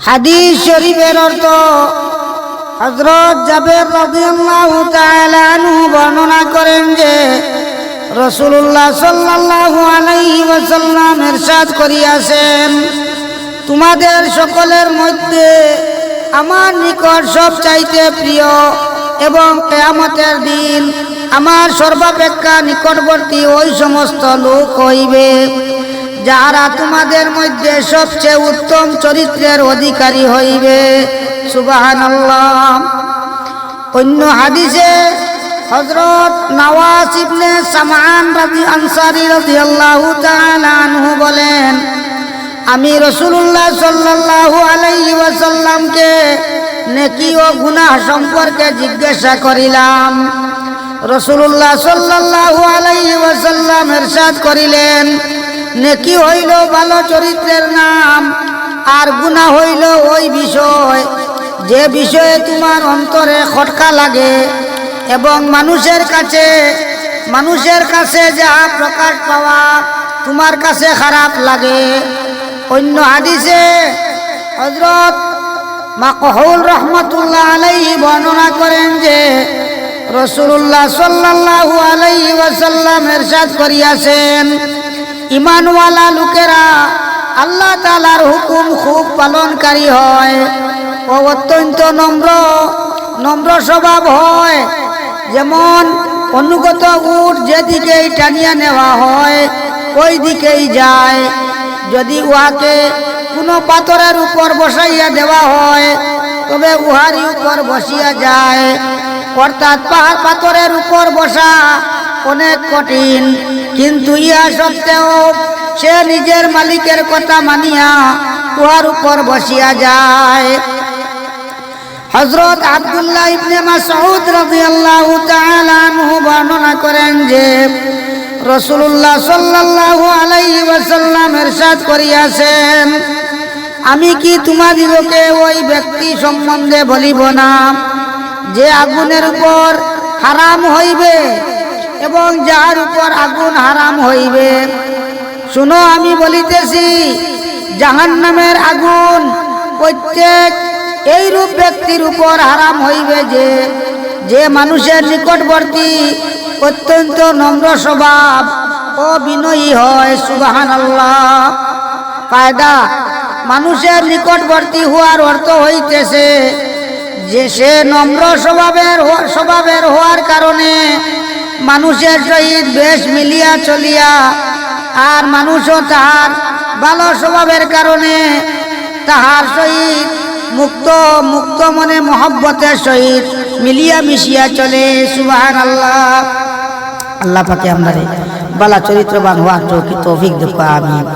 হাদিস শরীফের অর্থ হযরত জাবের রাদিয়াল্লাহু তাআলা আনহু বর্ণনা করেন যে রাসূলুল্লাহ সাল্লাল্লাহু আলাইহি ওয়াসাল্লাম ইরশাদ করিয়াছেন, তোমাদের সকলের মধ্যে আমার নিকট সবচাইতে প্রিয় এবং কিয়ামতের দিন আমার সর্বাপেক্ষা নিকটবর্তী ওই সমস্ত লোক হইবে যারা তোমাদের মধ্যে সবচেয়ে উত্তম চরিত্রের অধিকারী হইবে। সুবহানাল্লাহ। অন্য হাদিসে হযরত নওয়াস ইবনে সামআন আনসারী রাদিয়াল্লাহু তাআলা আনহু বলেন, আমি রাসূলুল্লাহ সাল্লাল্লাহু আলাইহি ওয়াসাল্লামকে নেকি ও গুনাহ সম্পর্কে জিজ্ঞাসা করিলাম। রাসূলুল্লাহ সাল্লাল্লাহু আলাইহি ওয়াসাল্লাম ইরশাদ করিলেন, নেকি হইল ভালো চরিত্রের নাম, আর গুনাহ হইল ওই বিষয় যে বিষয়ে তোমার অন্তরে খটকা লাগে এবং মানুষের কাছে যা প্রকাশ পাওয়া তোমার কাছে খারাপ লাগে। অন্য হাদিসে হযরত মাকহুল রাহমাতুল্লাহ আলাইহি বর্ণনা করেন যে রাসূলুল্লাহ সাল্লাল্লাহু আলাইহি ওয়াসাল্লাম ইরশাদ করিয়াছেন, ঈমানওয়ালা লোকেরা আল্লাহ তাআলার হুকুম খুব পালনকারী হয় ও অত্যন্ত নম্র স্বভাব হয়। যেমন অনুগত উট যেদিকেই টানিয়া নেওয়া হয় ওই দিকেই যায়, যদি উহাকে কোনো পাথরের উপর বসাইয়া দেওয়া হয় তবে উহারই উপর বসিয়া যায়। অর্থাৎ পাথরের উপর বসা অনেক কঠিন, কিন্তু ইহা সত্ত্বেও সে নিজের মালিকের কথা মানিয়া উহার উপর বসিয়া যায়। হযরত আব্দুল্লাহ ইবনে মাসউদ রাদিয়াল্লাহু তাআলা আনহু বর্ণনা করেন যে রাসূলুল্লাহ সাল্লাল্লাহু আলাইহি ওয়াসাল্লাম ইরশাদ করিয়াছেন, আমি কি তোমাদিগকে ওই ব্যক্তি সম্বন্ধে বলিব না যে আগুনের উপর হারাম হইবে এবং যার উপর আগুন হারাম হইবে? শুনো, আমি বলিতেছি, জাহান্নামের আগুন প্রত্যেক এইরূপ ব্যক্তির উপর হারাম হইবে যে মানুষের নিকটবর্তী অত্যন্ত নম্র স্বভাব ও বিনয়ী হয়। সুবহানাল্লাহ। কায়দা, মানুষের নিকটবর্তী হওয়ার অর্থ হইতেছে যে সে নম্র স্বভাবের হওয়ার কারণে মানুষের সহিত বেশ মিলিয়া চলিয়া, আর মানুষও তাহার ভালো স্বভাবের কারণে তাহার সহিত মুক্ত মনে মহব্বতের সহিত মিলিয়া মিশিয়া চলে। সুবহানাল্লাহ। আল্লাহ পাকে আমরা বালা চরিত্রবান হওয়ার তৌফিক দান করুন। আমিন।